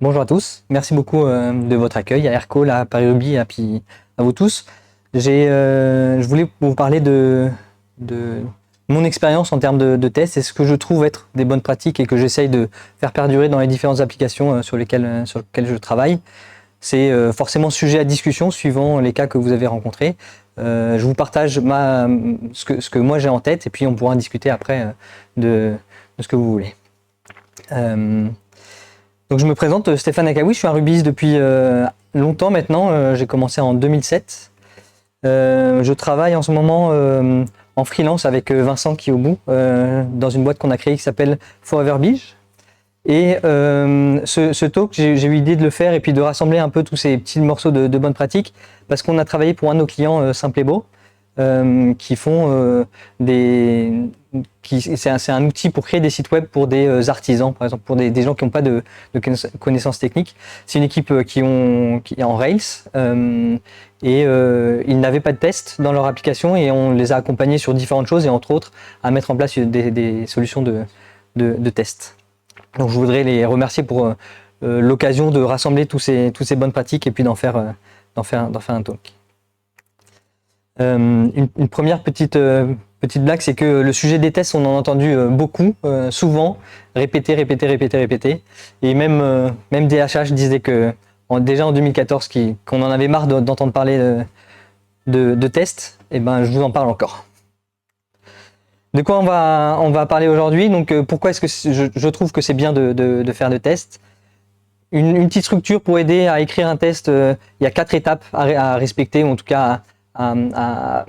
Bonjour à tous, merci beaucoup de votre accueil à Aircall, à Paris Ruby et puis à vous tous. Je voulais vous parler de mon expérience en termes de tests et ce que je trouve être des bonnes pratiques et que j'essaye de faire perdurer dans les différentes applications sur lesquelles je travaille. C'est forcément sujet à discussion suivant les cas que vous avez rencontrés. Je vous partage ce que moi j'ai en tête et puis on pourra discuter après de ce que vous voulez. Donc je me présente, Stéphane Akaoui, je suis un rubyiste depuis longtemps maintenant, j'ai commencé en 2007. Je travaille en ce moment en freelance avec Vincent qui est au bout, dans une boîte qu'on a créée qui s'appelle Foreverbige. Et ce talk, j'ai eu l'idée de le faire et puis de rassembler un peu tous ces petits morceaux de bonnes pratiques, parce qu'on a travaillé pour un de nos clients, Simple et Beau, qui font c'est un outil pour créer des sites web pour des artisans, par exemple pour des gens qui n'ont pas de connaissances techniques. C'est une équipe qui est en Rails et ils n'avaient pas de tests dans leur application et on les a accompagnés sur différentes choses et entre autres à mettre en place des solutions de tests. Donc je voudrais les remercier pour l'occasion de rassembler toutes ces bonnes pratiques et puis d'en faire un talk. Une première petite blague, c'est que le sujet des tests, on en a entendu beaucoup, souvent, répéter. Et même DHH disait que déjà en 2014 qu'on en avait marre d'entendre parler de tests. Et ben je vous en parle encore. De quoi on va parler aujourd'hui? Donc pourquoi est-ce que je trouve que c'est bien de faire des tests? Une petite structure pour aider à écrire un test. Il y a 4 étapes à respecter, ou en tout cas à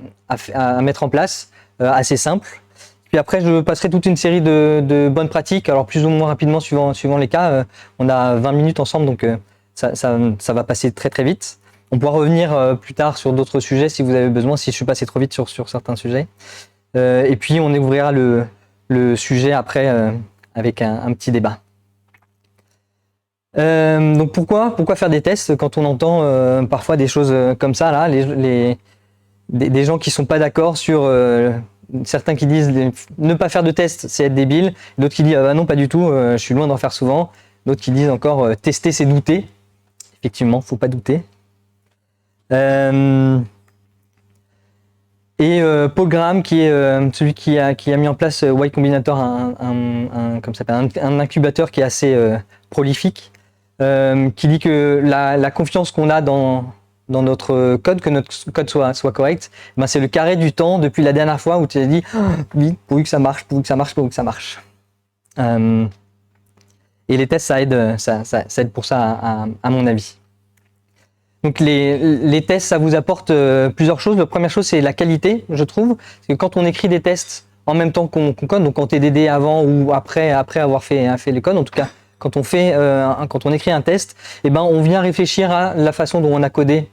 mettre en place, assez simple. Puis après, je passerai toute une série de bonnes pratiques, alors plus ou moins rapidement suivant les cas. On a 20 minutes ensemble, donc ça va passer très très vite. On pourra revenir plus tard sur d'autres sujets si vous avez besoin, si je suis passé trop vite sur certains sujets. Et puis on ouvrira le sujet après avec un petit débat. Donc pourquoi faire des tests quand on entend parfois des choses comme ça là, des gens qui sont pas d'accord sur certains qui disent ne pas faire de tests c'est être débile, d'autres qui disent ah bah non pas du tout, je suis loin d'en faire souvent, d'autres qui disent encore tester c'est douter. Effectivement, faut pas douter. Et Paul Graham, qui est celui qui a mis en place Y Combinator, un incubateur qui est assez prolifique, qui dit que la confiance qu'on a dans notre code, que notre code soit correct, ben c'est le carré du temps depuis la dernière fois où tu as dit vite, pourvu que ça marche. Et les tests, ça aide pour ça, à mon avis. Donc les tests, ça vous apporte plusieurs choses. La première chose, c'est la qualité, je trouve. Parce que quand on écrit des tests en même temps qu'on code, donc en TDD avant ou après avoir fait le code, en tout cas, quand on écrit un test, eh ben on vient réfléchir à la façon dont on a codé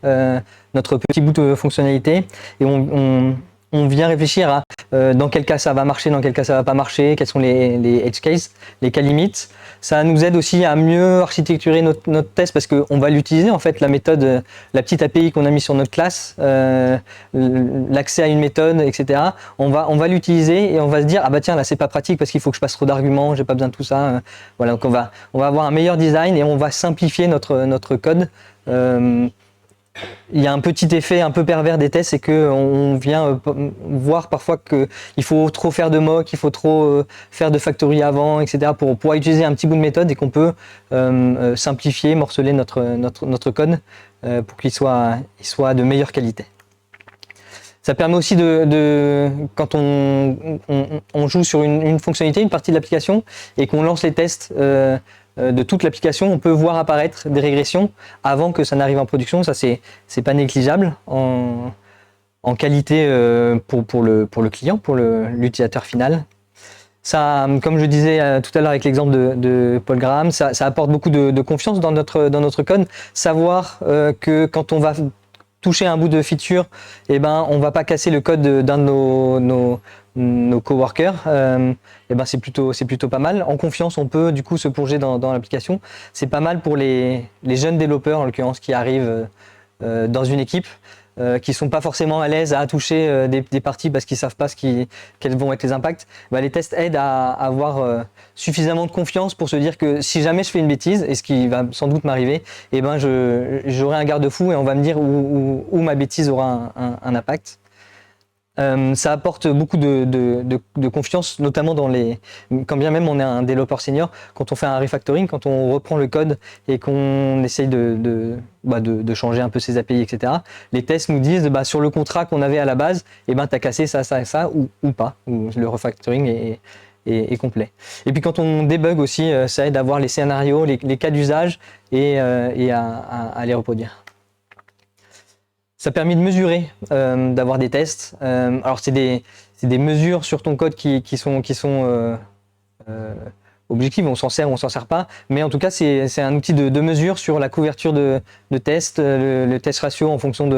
notre petit bout de fonctionnalité et on vient réfléchir à dans quel cas ça va marcher, dans quel cas ça va pas marcher, quels sont les edge cases, les cas limites. Ça nous aide aussi à mieux architecturer notre test parce qu'on va l'utiliser en fait, la méthode, la petite API qu'on a mis sur notre classe, l'accès à une méthode, etc. On va l'utiliser et on va se dire ah bah tiens là c'est pas pratique parce qu'il faut que je passe trop d'arguments, j'ai pas besoin de tout ça. Voilà, donc on va avoir un meilleur design et on va simplifier notre code. Il y a un petit effet un peu pervers des tests, c'est qu'on vient voir parfois qu'il faut trop faire de mock, il faut trop faire de factory avant, etc. pour pouvoir utiliser un petit bout de méthode et qu'on peut simplifier, morceler notre code pour qu'il soit de meilleure qualité. Ça permet aussi quand on joue sur une fonctionnalité, une partie de l'application et qu'on lance les tests de toute l'application, on peut voir apparaître des régressions avant que ça n'arrive en production. Ça, c'est pas négligeable en qualité pour le client, pour l'utilisateur final. Ça, comme je disais tout à l'heure avec l'exemple de Paul Graham, ça apporte beaucoup de confiance dans notre code. Savoir que quand on va toucher un bout de feature, eh ben, on va pas casser le code d'un de nos coworkers, eh ben c'est plutôt pas mal. En confiance, on peut du coup se plonger dans l'application. C'est pas mal pour les jeunes développeurs en l'occurrence qui arrivent dans une équipe. qui sont pas forcément à l'aise à toucher des parties parce qu'ils savent pas quels vont être les impacts, bah, les tests aident à avoir suffisamment de confiance pour se dire que si jamais je fais une bêtise, et ce qui va sans doute m'arriver, eh ben j'aurai un garde-fou et on va me dire où ma bêtise aura un impact. Ça apporte beaucoup de confiance, notamment quand bien même on est un développeur senior, quand on fait un refactoring, quand on reprend le code et qu'on essaye de changer un peu ses API, etc. Les tests nous disent sur le contrat qu'on avait à la base, t'as cassé ça, ça et ça, ou pas, ou le refactoring est complet. Et puis quand on débug aussi, ça aide à voir les scénarios, les cas d'usage et à les reproduire. Ça permet de mesurer, d'avoir des tests. Alors c'est des mesures sur ton code qui sont objectives, on s'en sert ou on s'en sert pas, mais en tout cas c'est un outil de mesure sur la couverture de tests, le test ratio en fonction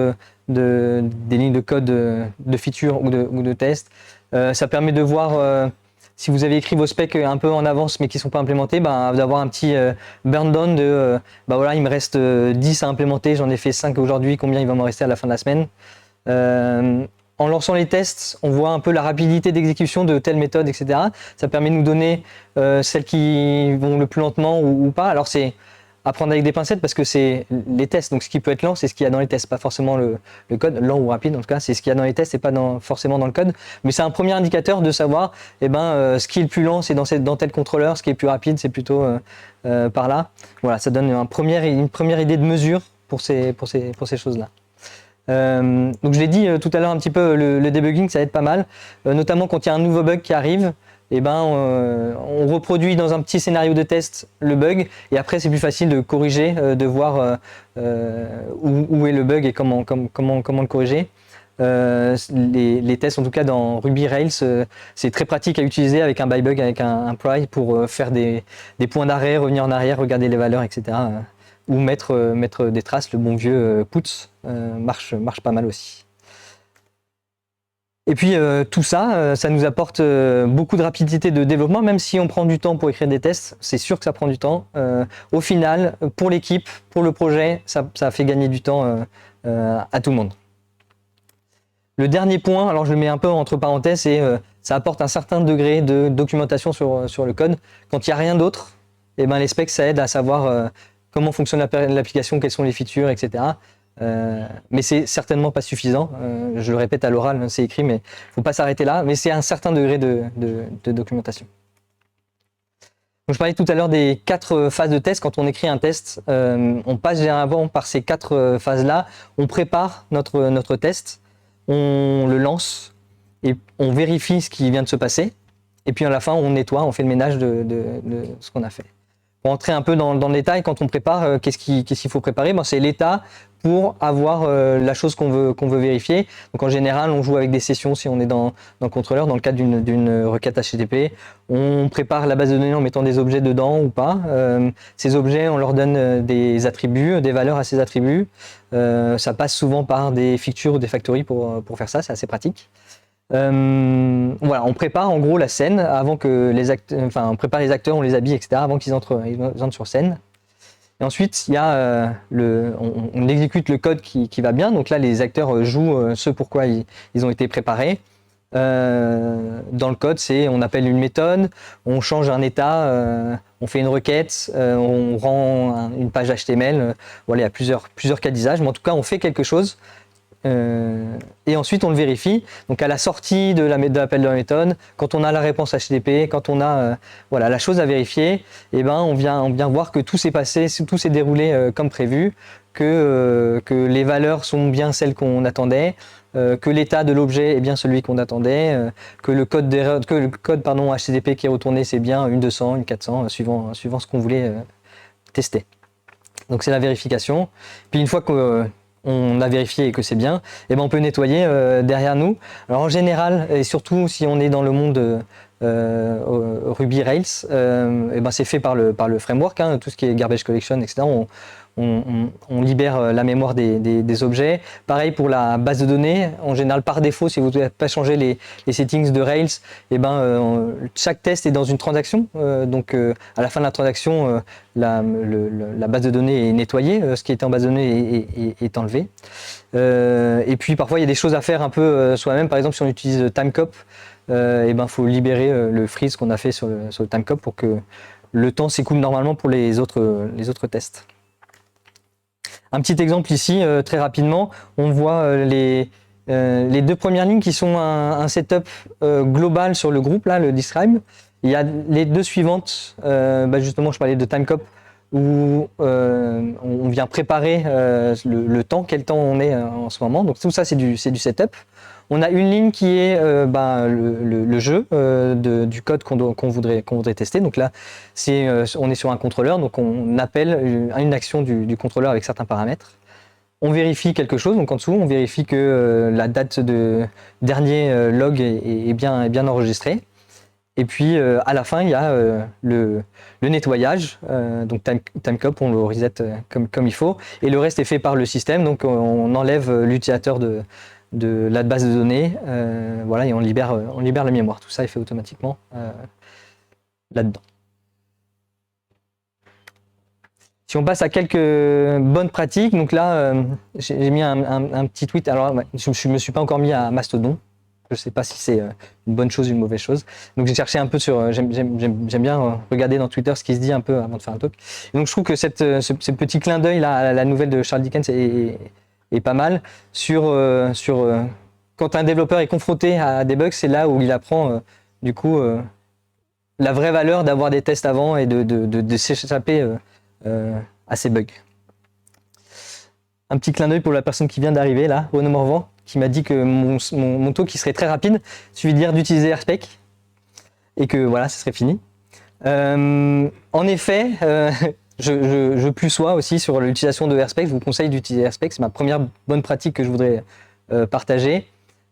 des lignes de code de feature ou de tests. Ça permet de voir si vous avez écrit vos specs un peu en avance mais qui ne sont pas implémentés, d'avoir un petit burn down de voilà, il me reste 10 à implémenter, j'en ai fait 5 aujourd'hui, combien il va m'en rester à la fin de la semaine. En lançant les tests, on voit un peu la rapidité d'exécution de telle méthode, etc. Ça permet de nous donner celles qui vont le plus lentement ou pas. Alors c'est à prendre avec des pincettes parce que c'est les tests, donc ce qui peut être lent, c'est ce qu'il y a dans les tests, pas forcément le code, lent ou rapide en tout cas, c'est ce qu'il y a dans les tests et pas forcément dans le code, mais c'est un premier indicateur de savoir ce qui est le plus lent, c'est dans tel contrôleur, ce qui est plus rapide, c'est plutôt par là. Voilà, ça donne une première idée de mesure pour ces choses-là. Donc je l'ai dit tout à l'heure un petit peu, le debugging ça aide pas mal, notamment quand il y a un nouveau bug qui arrive. On reproduit dans un petit scénario de test le bug et après c'est plus facile de corriger, de voir où est le bug et comment le corriger. Les tests en tout cas dans Ruby Rails, c'est très pratique à utiliser avec un bybug, avec un pry pour faire des points d'arrêt, revenir en arrière, regarder les valeurs, etc. Ou mettre des traces, le bon vieux puts marche pas mal aussi. Et puis tout ça, ça nous apporte beaucoup de rapidité de développement, même si on prend du temps pour écrire des tests, c'est sûr que ça prend du temps. Au final, pour l'équipe, pour le projet, ça fait gagner du temps à tout le monde. Le dernier point, alors je le mets un peu entre parenthèses, c'est ça apporte un certain degré de documentation sur le code. Quand il n'y a rien d'autre, les specs, ça aide à savoir comment fonctionne l'application, quelles sont les features, etc. Mais c'est certainement pas suffisant. Je le répète à l'oral, c'est écrit, mais il ne faut pas s'arrêter là. Mais c'est un certain degré de documentation. Donc, je parlais tout à l'heure des 4 phases de test. Quand on écrit un test, on passe généralement par ces 4 phases-là. On prépare notre test, on le lance et on vérifie ce qui vient de se passer. Et puis à la fin, on nettoie, on fait le ménage de ce qu'on a fait. Pour entrer un peu dans le détail, quand on prépare, qu'est-ce qu'il faut préparer ? C'est l'état pour avoir la chose qu'on veut vérifier. Donc en général, on joue avec des sessions si on est dans le contrôleur, dans le cadre d'une requête HTTP. On prépare la base de données en mettant des objets dedans ou pas. Ces objets, on leur donne des attributs, des valeurs à ces attributs. Ça passe souvent par des features ou des factories pour faire ça, c'est assez pratique. Voilà, on prépare en gros la scène avant que on prépare les acteurs, on les habille, etc. avant qu'ils entrent sur scène. Et ensuite, il y a on exécute le code qui va bien. Donc là, les acteurs jouent ce pourquoi ils ont été préparés. Dans le code, on appelle une méthode, on change un état, on fait une requête, on rend une page HTML. Voilà, il y a plusieurs cas d'usage, mais en tout cas, on fait quelque chose. Et ensuite on le vérifie. Donc à la sortie de l'appel de la méthode, quand on a la réponse HTTP, quand on a la chose à vérifier, on vient voir que tout s'est passé, tout s'est déroulé comme prévu, que les valeurs sont bien celles qu'on attendait, que l'état de l'objet est bien celui qu'on attendait, que le code HTTP qui est retourné c'est bien une 200, une 400, suivant ce qu'on voulait tester. Donc c'est la vérification. Puis une fois qu'on a vérifié et que c'est bien, on peut nettoyer derrière nous. Alors en général, et surtout si on est dans le monde Ruby Rails, et ben c'est fait par le framework, hein, tout ce qui est garbage collection, etc. On libère la mémoire des objets. Pareil pour la base de données. En général, par défaut, si vous n'avez pas changé les settings de Rails, et ben, chaque test est dans une transaction. Donc, à la fin de la transaction, la base de données est nettoyée. Ce qui était en base de données est enlevé. Et puis, parfois, il y a des choses à faire un peu soi-même. Par exemple, si on utilise Timecop, et ben, faut libérer le freeze qu'on a fait sur le Timecop pour que le temps s'écoule normalement pour les autres tests. Un petit exemple ici, très rapidement, on voit les 2 premières lignes qui sont un setup global sur le groupe, là, le describe. Il y a les 2 suivantes, justement je parlais de Timecop, où on vient préparer le temps, quel temps on est en ce moment. Donc tout ça c'est du setup. On a une ligne qui est le jeu du code qu'on voudrait tester. Donc là, on est sur un contrôleur, donc on appelle une action du contrôleur avec certains paramètres. On vérifie quelque chose, donc en dessous, on vérifie que la date de dernier log est bien enregistrée. Et puis à la fin, il y a le nettoyage, donc Timecop, on le reset comme il faut, et le reste est fait par le système, donc on enlève l'utilisateur de la base de données, voilà, et on libère la mémoire. Tout ça est fait automatiquement là-dedans. Si on passe à quelques bonnes pratiques, donc là, j'ai mis un petit tweet. Alors, je ne me suis pas encore mis à Mastodon. Je ne sais pas si c'est une bonne chose ou une mauvaise chose. Donc, j'ai cherché un peu sur. J'aime bien regarder dans Twitter ce qui se dit un peu avant de faire un talk. Et donc, je trouve que ce petit clin d'œil là à la nouvelle de Charles Dickens est pas mal sur quand un développeur est confronté à des bugs, c'est là où il apprend du coup la vraie valeur d'avoir des tests avant et de s'échapper à ces bugs. Un petit clin d'œil pour la personne qui vient d'arriver là, Renaud Morvan, qui m'a dit que mon talk qui serait très rapide, suffit de dire d'utiliser RSpec et que voilà, ce serait fini. En effet, je plus sois aussi sur l'utilisation de RSpec. Je vous conseille d'utiliser RSpec, c'est ma première bonne pratique que je voudrais partager.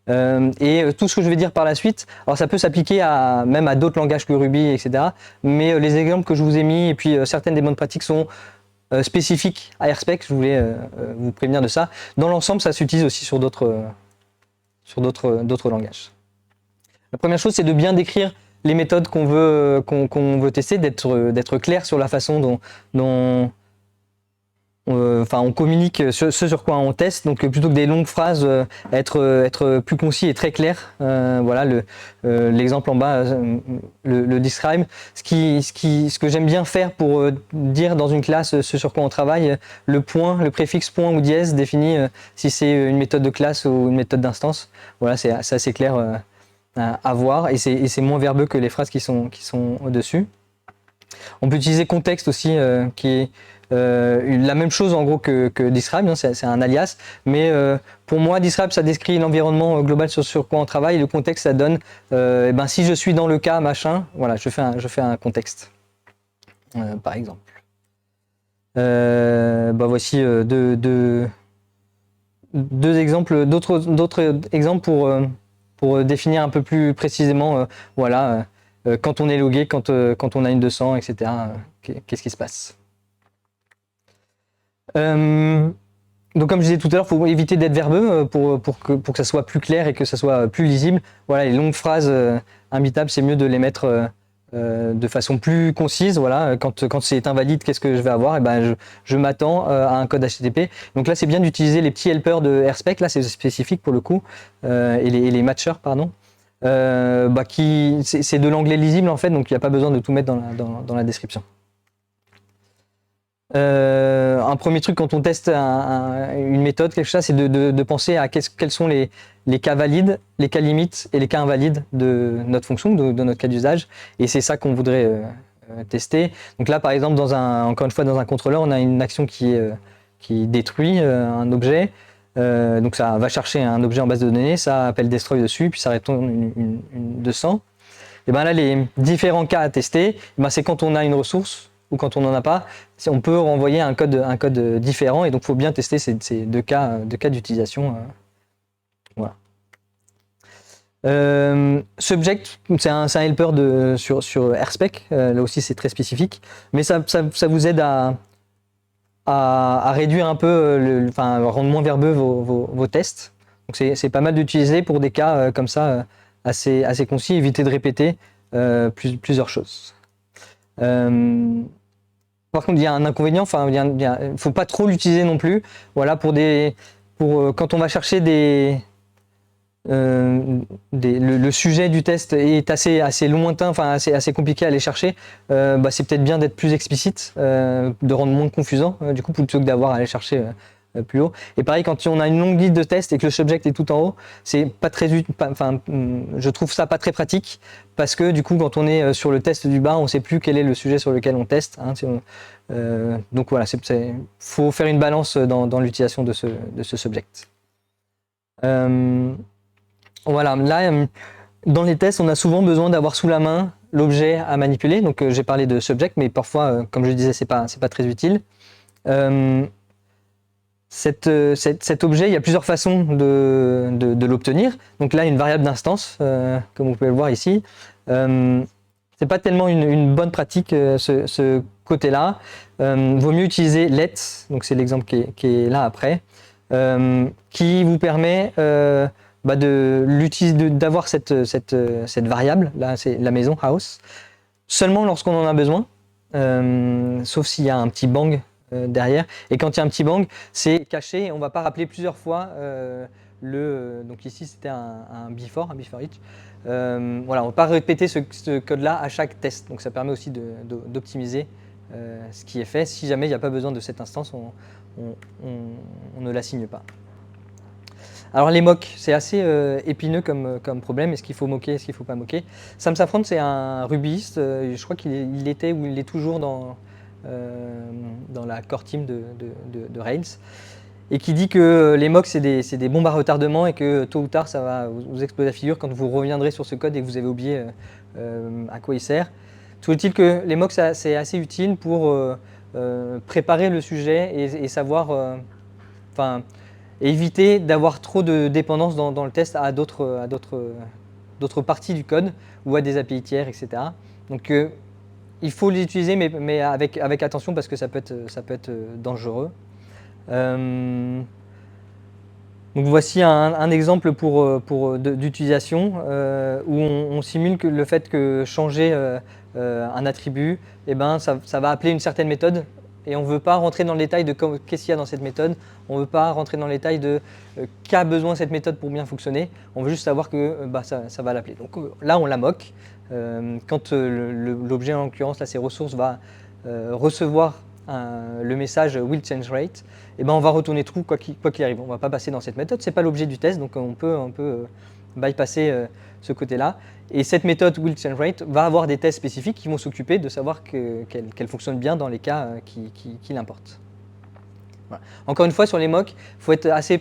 Et tout ce que je vais dire par la suite, alors ça peut s'appliquer même à d'autres langages que Ruby, etc. Mais les exemples que je vous ai mis et puis certaines des bonnes pratiques sont spécifiques à RSpec. Je voulais vous prévenir de ça. Dans l'ensemble, ça s'utilise aussi sur d'autres langages. La première chose, c'est de bien décrire les méthodes qu'on veut tester, d'être clair sur la façon dont on communique ce sur quoi on teste, donc plutôt que des longues phrases, être plus concis et très clair. Voilà l'exemple en bas, le describe. Ce que j'aime bien faire pour dire dans une classe ce sur quoi on travaille, le préfixe point ou dièse définit si c'est une méthode de classe ou une méthode d'instance. Voilà, c'est assez clair à voir et c'est moins verbeux que les phrases qui sont au-dessus. On peut utiliser contexte aussi, qui est la même chose en gros que Describe, hein, c'est un alias, mais pour moi Describe ça décrit l'environnement global sur quoi on travaille, et le contexte ça donne si je suis dans le cas machin, voilà, je fais un contexte par exemple. Voici deux exemples, d'autres exemples pour définir un peu plus précisément voilà, quand on est logué, quand on a une 200, etc. Qu'est-ce qui se passe? Donc comme je disais tout à l'heure, il faut éviter d'être verbeux pour que ça soit plus clair et que ça soit plus lisible. Voilà, les longues phrases imbitables, c'est mieux de les mettre de façon plus concise. Voilà, quand c'est invalide, qu'est-ce que je vais avoir? Je m'attends à un code HTTP. Donc là, c'est bien d'utiliser les petits helpers de RSpec. Là, c'est spécifique pour le coup, et les matchers, pardon. C'est de l'anglais lisible en fait, donc il n'y a pas besoin de tout mettre dans la description. Un premier truc quand on teste une méthode, quelque chose, c'est de penser à quels sont les cas valides, les cas limites et les cas invalides de notre fonction, de notre cas d'usage. Et c'est ça qu'on voudrait tester. Donc là, par exemple, encore une fois, dans un contrôleur, on a une action qui détruit un objet. Donc ça va chercher un objet en base de données, ça appelle destroy dessus, puis ça retourne une 200. Et là, les différents cas à tester, c'est quand on a une ressource ou quand on n'en a pas, on peut renvoyer un code différent, et donc il faut bien tester ces deux cas d'utilisation. Voilà. Subject, c'est un helper sur RSpec, là aussi c'est très spécifique, mais ça vous aide à réduire un peu, à rendre moins verbeux vos tests. Donc c'est pas mal d'utiliser pour des cas comme ça, assez concis, éviter de répéter plusieurs choses. Par contre, il y a un inconvénient, il faut pas trop l'utiliser non plus. Voilà, quand on va chercher le sujet du test est assez lointain, assez compliqué à aller chercher, c'est peut-être bien d'être plus explicite, de rendre moins confusant, du coup, plutôt que d'avoir à aller chercher plus haut. Et pareil, quand on a une longue liste de tests et que le subject est tout en haut, c'est pas très, je trouve ça pas très pratique, parce que du coup, quand on est sur le test du bas, on sait plus quel est le sujet sur lequel on teste. Donc voilà, faut faire une balance dans l'utilisation de ce subject. Voilà, là, dans les tests, on a souvent besoin d'avoir sous la main l'objet à manipuler. Donc, j'ai parlé de subject, mais parfois, comme je le disais, c'est pas très utile. Cet objet, il y a plusieurs façons de l'obtenir. Donc là, une variable d'instance, comme vous pouvez le voir ici. C'est pas tellement une bonne pratique, ce côté-là. Vaut mieux utiliser let, donc c'est l'exemple qui est là après, qui vous permet d'avoir cette variable, là c'est la maison, house, seulement lorsqu'on en a besoin, sauf s'il y a un petit bang derrière. Et quand il y a un petit bang, c'est caché, on ne va pas rappeler plusieurs fois donc ici c'était un before each. Voilà, on ne va pas répéter ce code-là à chaque test, donc ça permet aussi d'optimiser ce qui est fait. Si jamais il n'y a pas besoin de cette instance, on ne l'assigne pas. Alors les mocks, c'est assez épineux comme problème. Est-ce qu'il faut moquer, est-ce qu'il ne faut pas moquer? Sam Safran, c'est un rubyiste, je crois qu'il était ou il est toujours dans la core team de Rails, et qui dit que les mocks, c'est des bombes à retardement et que tôt ou tard, ça va vous exploser la figure quand vous reviendrez sur ce code et que vous avez oublié à quoi il sert. Toujours est-il que les mocks, c'est assez utile pour préparer le sujet et savoir... et éviter d'avoir trop de dépendance dans le test à d'autres parties du code ou à des API tiers, etc. Donc il faut les utiliser, mais avec attention parce que ça peut être dangereux. Donc voici un exemple d'utilisation où on simule le fait que changer un attribut, ça va appeler une certaine méthode. Et on ne veut pas rentrer dans le détail de qu'est-ce qu'il y a dans cette méthode. On ne veut pas rentrer dans le détail de qu'a besoin cette méthode pour bien fonctionner. On veut juste savoir que ça va l'appeler. Donc là, on la moque. Quand l'objet, en l'occurrence, là, ses ressources, va recevoir le message will change rate, on va retourner true quoi qu'il arrive. On ne va pas passer dans cette méthode. Ce n'est pas l'objet du test, donc on peut bypasser ce côté-là. Et cette méthode will change rate va avoir des tests spécifiques qui vont s'occuper de savoir qu'elle fonctionne bien dans les cas qui l'importent. Voilà. Encore une fois, sur les mocks, il faut être assez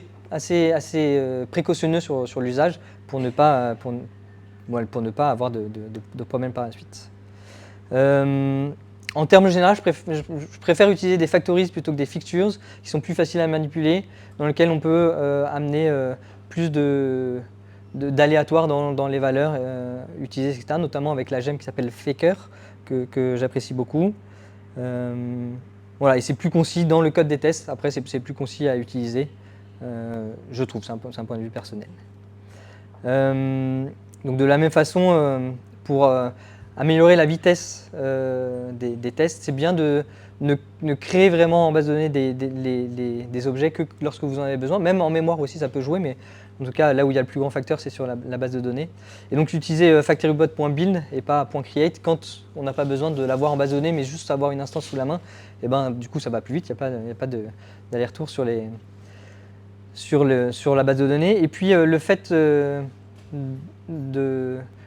précautionneux sur l'usage pour ne pas avoir de problème par la suite. En termes généraux, je préfère utiliser des factories plutôt que des fixtures qui sont plus faciles à manipuler, dans lesquelles on peut amener plus d'aléatoires dans les valeurs utilisées, etc., notamment avec la gemme qui s'appelle Faker, que j'apprécie beaucoup. Voilà, et c'est plus concis dans le code des tests. Après, c'est plus concis à utiliser, je trouve, c'est un point de vue personnel. Donc de la même façon, pour améliorer la vitesse des tests, c'est bien de ne créer vraiment en base de données des objets que lorsque vous en avez besoin. Même en mémoire aussi, ça peut jouer, mais en tout cas, là où il y a le plus grand facteur, c'est sur la base de données. Et donc, utiliser factorybot.build et pas .create quand on n'a pas besoin de l'avoir en base de données, mais juste avoir une instance sous la main. Et du coup, ça va plus vite, il n'y a pas d'aller-retour sur la base de données. Et puis, le fait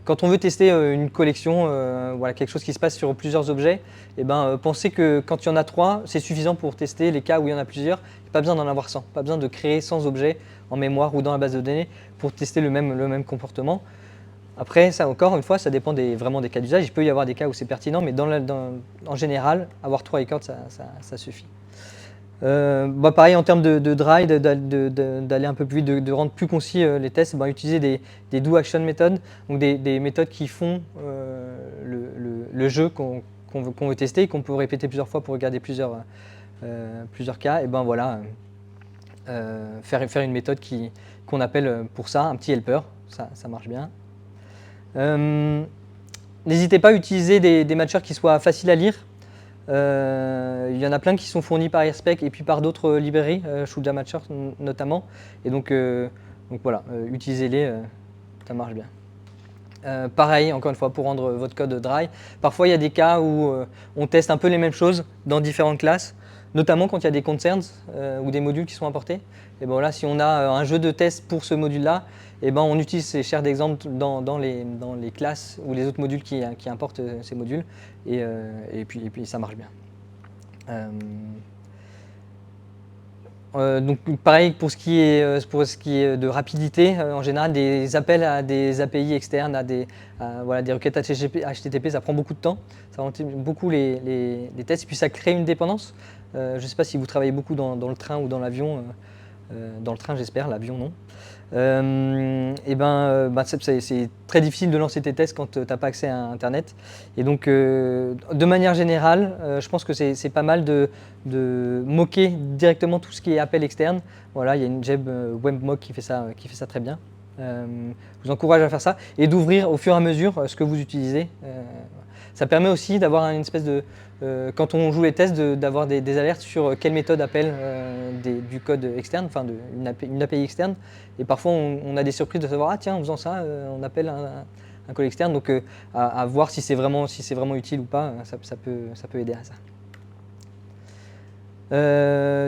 quand on veut tester une collection, quelque chose qui se passe sur plusieurs objets, pensez que quand il y en a 3, c'est suffisant pour tester les cas où il y en a plusieurs. Il n'y a pas besoin d'en avoir 100, pas besoin de créer 100 objets en mémoire ou dans la base de données pour tester le même comportement. Après, ça encore une fois, ça dépend vraiment des cas d'usage. Il peut y avoir des cas où c'est pertinent, mais en général, avoir 3 records, ça suffit. Pareil en termes de dry, d'aller un peu plus vite, de rendre plus concis les tests, utiliser des do action méthodes, donc des méthodes qui font le jeu qu'on veut tester et qu'on peut répéter plusieurs fois pour regarder plusieurs cas. Et voilà, faire une méthode qu'on appelle pour ça un petit helper, ça marche bien. N'hésitez pas à utiliser des matchers qui soient faciles à lire. Il y en a plein qui sont fournis par Airspec et puis par d'autres librairies, Shuja Matcher notamment. Et donc voilà, utilisez-les, ça marche bien. Pareil, encore une fois, pour rendre votre code dry. Parfois, il y a des cas où on teste un peu les mêmes choses dans différentes classes, notamment quand il y a des concerns ou des modules qui sont importés. Et bon là, si on a un jeu de test pour ce module-là, on utilise ces chaires d'exemple dans les classes ou les autres modules qui importent ces modules. Et puis ça marche bien. Donc pareil pour ce qui est de rapidité, en général des appels à des API externes, à des requêtes HTTP, ça prend beaucoup de temps, ça ralentit beaucoup les tests, puis ça crée une dépendance. Je ne sais pas si vous travaillez beaucoup dans le train ou dans l'avion, dans le train j'espère, l'avion non. C'est très difficile de lancer tes tests quand tu n'as pas accès à Internet. Et donc, de manière générale, je pense que c'est pas mal de moquer directement tout ce qui est appel externe. Voilà, il y a une Jeb WebMock qui fait ça très bien. Je vous encourage à faire ça et d'ouvrir au fur et à mesure ce que vous utilisez. Ça permet aussi d'avoir une espèce de, quand on joue les tests, d'avoir des alertes sur quelle méthode appelle du code externe, enfin une API externe. Et parfois on a des surprises de savoir, ah tiens, en faisant ça, on appelle un code externe. Donc à voir si c'est vraiment utile ou pas, ça peut aider à ça.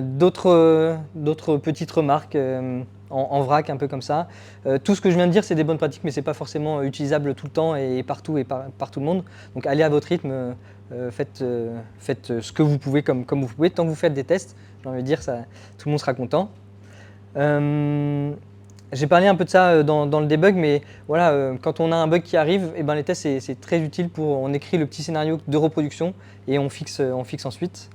D'autres petites remarques en vrac, un peu comme ça. Tout ce que je viens de dire, c'est des bonnes pratiques, mais ce n'est pas forcément utilisable tout le temps et partout et par tout le monde. Donc allez à votre rythme, faites ce que vous pouvez comme vous pouvez. Tant que vous faites des tests, j'ai envie de dire, tout le monde sera content. J'ai parlé un peu de ça dans le debug, mais voilà, quand on a un bug qui arrive, les tests c'est très utile on écrit le petit scénario de reproduction et on fixe ensuite.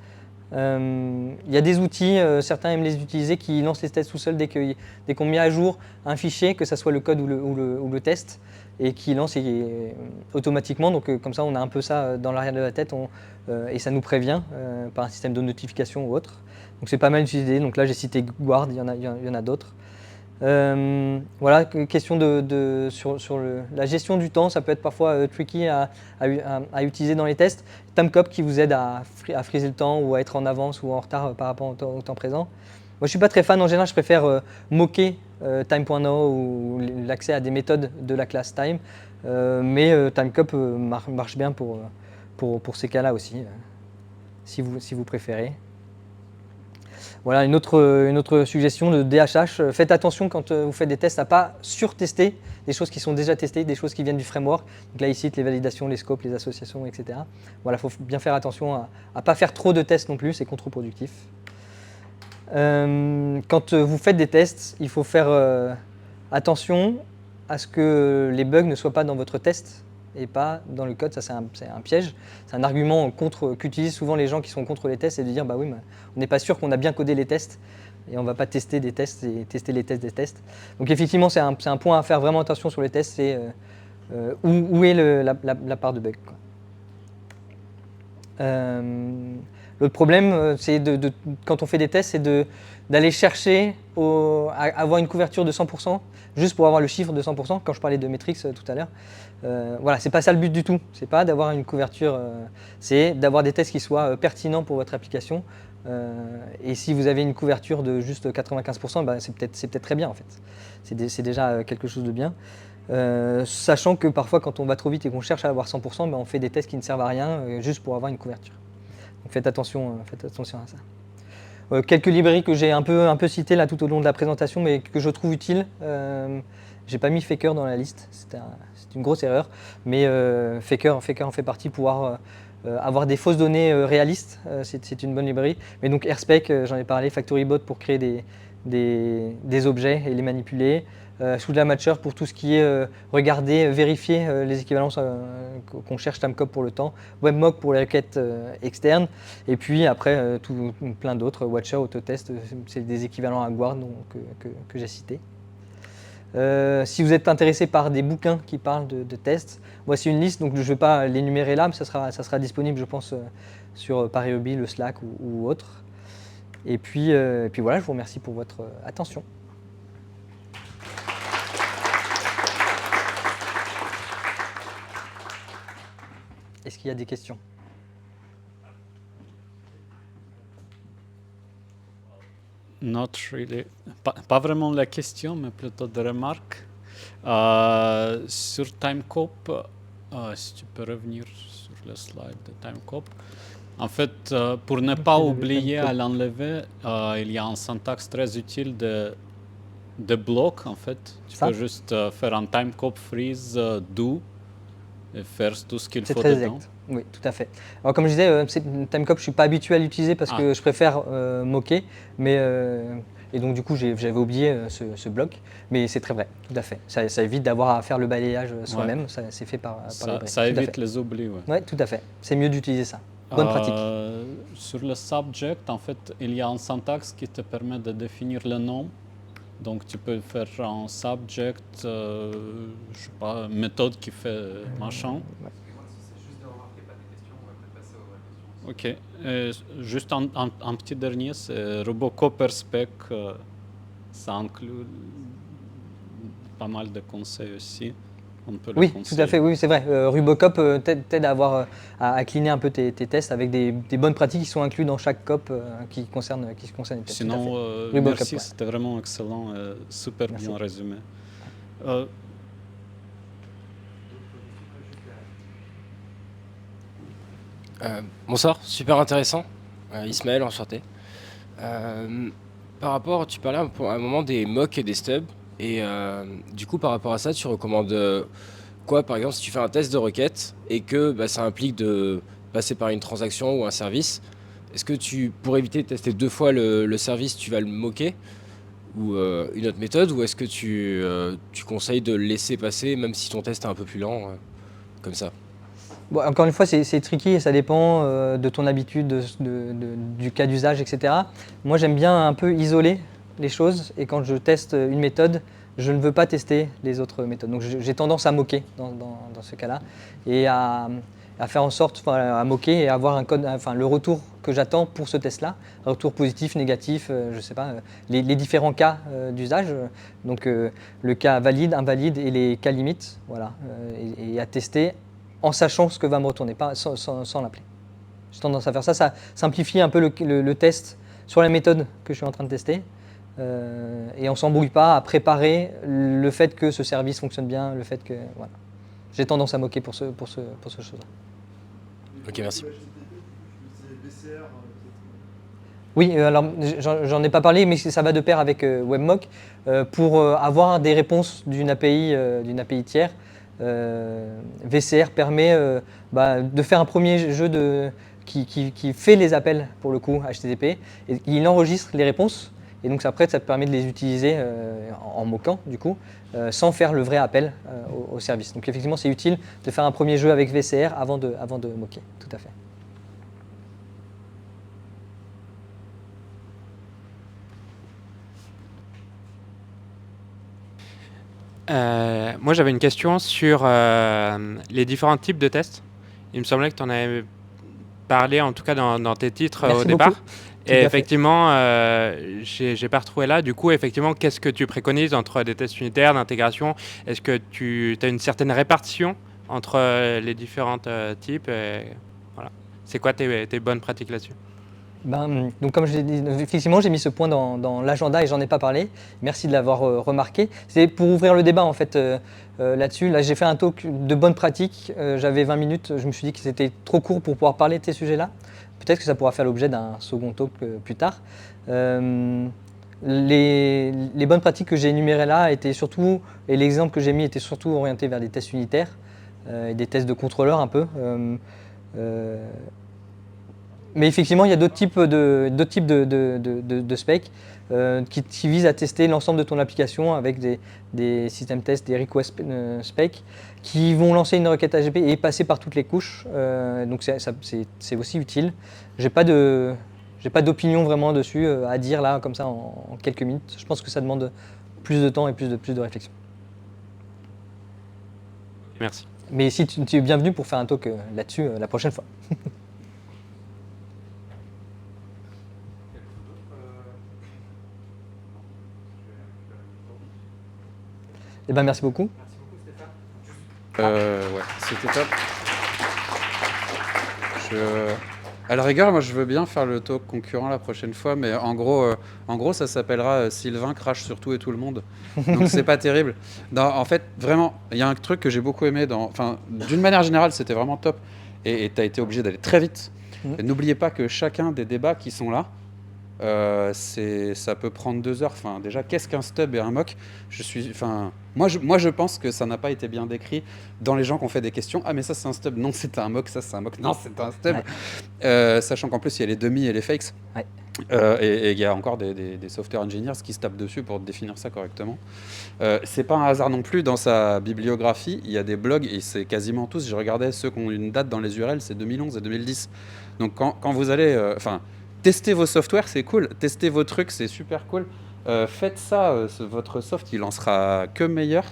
Il y a des outils, certains aiment les utiliser, qui lancent les tests tout seuls dès qu'on met à jour un fichier, que ce soit le code ou le test, et qui lance automatiquement. Donc comme ça, on a un peu ça dans l'arrière de la tête et ça nous prévient par un système de notification ou autre. Donc c'est pas mal utilisé. Donc là, j'ai cité Guard, il y en a d'autres. Voilà, question sur la gestion du temps, ça peut être parfois tricky à utiliser dans les tests. Timecop qui vous aide à freezer le temps ou à être en avance ou en retard par rapport au temps présent. Moi je ne suis pas très fan, en général je préfère moquer time.no ou l'accès à des méthodes de la classe time, mais Timecop marche bien pour ces cas-là aussi, si vous préférez. Voilà, une autre suggestion de DHH, faites attention quand vous faites des tests à ne pas surtester des choses qui sont déjà testées, des choses qui viennent du framework. Donc là, il cite les validations, les scopes, les associations, etc. Voilà, il faut bien faire attention à ne pas faire trop de tests non plus, c'est contre-productif. Quand vous faites des tests, il faut faire attention à ce que les bugs ne soient pas dans votre test et pas dans le code. Ça, c'est un piège. C'est un argument qu'utilisent souvent les gens qui sont contre les tests, c'est de dire, bah oui, on n'est pas sûr qu'on a bien codé les tests et on ne va pas tester des tests et tester les tests des tests. Donc effectivement, c'est un point à faire vraiment attention sur les tests, c'est où est la part de bug, quoi. L'autre problème, c'est quand on fait des tests, c'est d'aller chercher à avoir une couverture de 100%, juste pour avoir le chiffre de 100%, quand je parlais de metrics tout à l'heure. Voilà, c'est pas ça le but du tout. C'est pas d'avoir une couverture, c'est d'avoir des tests qui soient pertinents pour votre application. Et si vous avez une couverture de juste 95%, c'est peut-être très bien en fait. C'est déjà quelque chose de bien. Sachant que parfois, quand on va trop vite et qu'on cherche à avoir 100%, on fait des tests qui ne servent à rien juste pour avoir une couverture. Donc faites attention à ça. Quelques librairies que j'ai un peu citées là tout au long de la présentation, mais que je trouve utiles. J'ai pas mis Faker dans la liste, c'est une grosse erreur, mais Faker en fait partie, pouvoir avoir des fausses données réalistes, c'est une bonne librairie. Mais donc Airspec, j'en ai parlé, FactoryBot pour créer des objets et les manipuler. Shootla Matcher pour tout ce qui est regarder, vérifier les équivalences qu'on cherche Timecop pour le temps, WebMock pour les requêtes externes, et puis après plein d'autres, Watcher, Autotest, c'est des équivalents à Guard que j'ai cités. Si vous êtes intéressé par des bouquins qui parlent de tests, voici une liste, donc je ne vais pas l'énumérer là, mais ça sera disponible, je pense, sur ParisHobby, le Slack ou autre. Et puis voilà, je vous remercie pour votre attention. Est-ce qu'il y a des questions? Not really. Pas vraiment la question, mais plutôt des remarques. Sur Timecop, si tu peux revenir sur le slide de Timecop. En fait, pour ne pas oublier à l'enlever, il y a un syntaxe très utile de bloc, en fait. Tu peux juste faire un Timecop freeze do et faire tout ce qu'il faut dedans. Exact. Oui, tout à fait. Alors comme je disais, Timecop, je ne suis pas habitué à l'utiliser parce que je préfère moquer, et donc du coup j'avais oublié ce bloc, mais c'est très vrai, tout à fait. Ça évite d'avoir à faire le balayage soi-même, c'est fait par les briques. Ça évite les oublis, Oui, tout à fait. C'est mieux d'utiliser ça. Bonne pratique. Sur le subject, en fait, il y a un syntaxe qui te permet de définir le nom. Donc tu peux faire un subject, je sais pas, méthode qui fait machin. Ok. Juste un petit dernier, c'est Robocop-Spec. Ça inclut pas mal de conseils aussi. Oui, tout à fait, oui, c'est vrai. Rubocop t'aide à cleaner un peu tes tests avec des bonnes pratiques qui sont incluses dans chaque cop qui concerne les tests. Sinon, merci, c'était vraiment excellent, super bien résumé. Bonsoir, super intéressant. Ismaël, enchanté. Par rapport, tu parlais à un moment des mocks et des stubs. Et du coup, par rapport à ça, tu recommandes quoi, par exemple, si tu fais un test de requête et que ça implique de passer par une transaction ou un service, est-ce que pour éviter de tester 2 fois le service, tu vas le moquer ou une autre méthode, ou est-ce que tu conseilles de le laisser passer même si ton test est un peu plus lent, comme ça? Bon, encore une fois, c'est tricky et ça dépend de ton habitude, du cas d'usage, etc. Moi, j'aime bien un peu isoler les choses, et quand je teste une méthode, je ne veux pas tester les autres méthodes. Donc j'ai tendance à moquer dans ce cas-là, et à faire en sorte, à moquer et avoir un code, le retour que j'attends pour ce test-là, un retour positif, négatif, je sais pas, les différents cas d'usage, donc le cas valide, invalide et les cas limites, voilà, et à tester en sachant ce que va me retourner, pas sans l'appeler. J'ai tendance à faire ça, ça simplifie un peu le test sur la méthode que je suis en train de tester, et on ne s'embrouille pas à préparer le fait que ce service fonctionne bien, le fait que, voilà. J'ai tendance à moquer pour ce chose-là. Ok, merci. Oui, alors j'en ai pas parlé, mais ça va de pair avec WebMock. Pour avoir des réponses d'une API tiers, VCR permet de faire un premier jeu qui fait les appels pour le coup HTTP, et il enregistre les réponses, et donc après ça permet de les utiliser en moquant du coup, sans faire le vrai appel au service. Donc effectivement c'est utile de faire un premier jeu avec VCR avant de moquer, tout à fait. Moi, j'avais une question sur les différents types de tests. Il me semblait que tu en avais parlé, en tout cas dans tes titres. Merci au départ. Beaucoup. Et effectivement, j'ai pas retrouvé là. Du coup, effectivement, qu'est-ce que tu préconises entre des tests unitaires, d'intégration? Est-ce que tu as une certaine répartition entre les différents types voilà. C'est quoi tes bonnes pratiques là-dessus? Donc comme je l'ai dit, effectivement j'ai mis ce point dans l'agenda et j'en ai pas parlé. Merci de l'avoir remarqué. C'est pour ouvrir le débat en fait là-dessus. Là j'ai fait un talk de bonnes pratiques, j'avais 20 minutes, je me suis dit que c'était trop court pour pouvoir parler de ces sujets-là. Peut-être que ça pourra faire l'objet d'un second talk plus tard. Les bonnes pratiques que j'ai énumérées là étaient surtout, et l'exemple que j'ai mis était surtout orienté vers des tests unitaires et des tests de contrôleurs un peu. Mais effectivement, il y a d'autres types de specs qui visent à tester l'ensemble de ton application avec des système tests, des request specs qui vont lancer une requête AGP et passer par toutes les couches. Donc c'est aussi utile. J'ai pas d'opinion vraiment dessus à dire là comme ça en quelques minutes. Je pense que ça demande plus de temps et plus de réflexion. Merci. Mais si tu es bienvenu pour faire un talk là-dessus la prochaine fois. Eh ben, merci beaucoup. Ouais, c'était top. À la rigueur, moi je veux bien faire le talk concurrent la prochaine fois, mais en gros ça s'appellera Sylvain crache sur tout et tout le monde. Donc c'est pas terrible. En fait, vraiment, il y a un truc que j'ai beaucoup aimé. D'une manière générale, c'était vraiment top. Et tu as été obligé d'aller très vite. Et n'oubliez pas que chacun des débats qui sont là, ça peut prendre 2 heures. Enfin, déjà, qu'est-ce qu'un stub et un mock? Moi, je pense que ça n'a pas été bien décrit dans les gens qui ont fait des questions. Ah, mais ça, c'est un stub. Non, c'est un mock. Ça, c'est un mock. Non, c'est un stub. Ouais. Sachant qu'en plus, il y a les demi et les fakes. Ouais. Et il y a encore des software engineers qui se tapent dessus pour définir ça correctement. C'est pas un hasard non plus. Dans sa bibliographie, il y a des blogs, et c'est quasiment tous. Je regardais ceux qui ont une date dans les URL, c'est 2011 et 2010. Donc, quand vous allez... testez vos softwares, c'est cool. Testez vos trucs, c'est super cool. Faites ça, votre soft, il en sera que meilleur.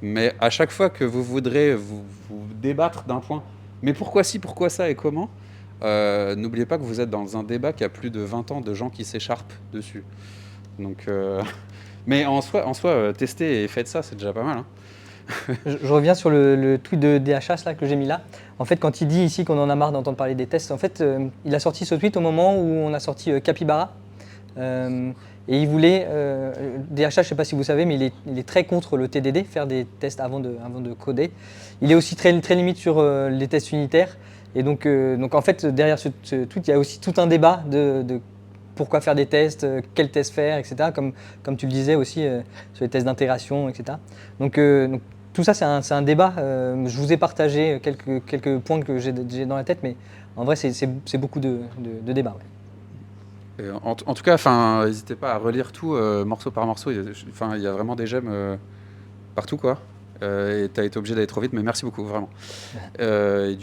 Mais à chaque fois que vous voudrez vous débattre d'un point, mais pourquoi ci, pourquoi ça et comment, n'oubliez pas que vous êtes dans un débat qui a plus de 20 ans de gens qui s'écharpent dessus. Donc, mais en soi, testez et faites ça, c'est déjà pas mal. Hein. Je reviens sur le tweet de DHS là, que j'ai mis là. En fait, quand il dit ici qu'on en a marre d'entendre parler des tests, en fait, il a sorti ce tweet au moment où on a sorti Capybara. Et il voulait, DHH, je ne sais pas si vous savez, mais il est très contre le TDD, faire des tests avant de coder. Il est aussi très limite sur les tests unitaires. Et donc en fait, derrière ce tweet, il y a aussi tout un débat de pourquoi faire des tests, quels tests faire, etc. Comme tu le disais aussi sur les tests d'intégration, etc. Donc tout ça, c'est un débat. Je vous ai partagé quelques points que j'ai dans la tête, mais en vrai, c'est beaucoup de débats. Ouais. En tout cas, n'hésitez pas à relire tout morceau par morceau. Il y a vraiment des gemmes partout, quoi. Et tu as été obligé d'aller trop vite, mais merci beaucoup, vraiment. Et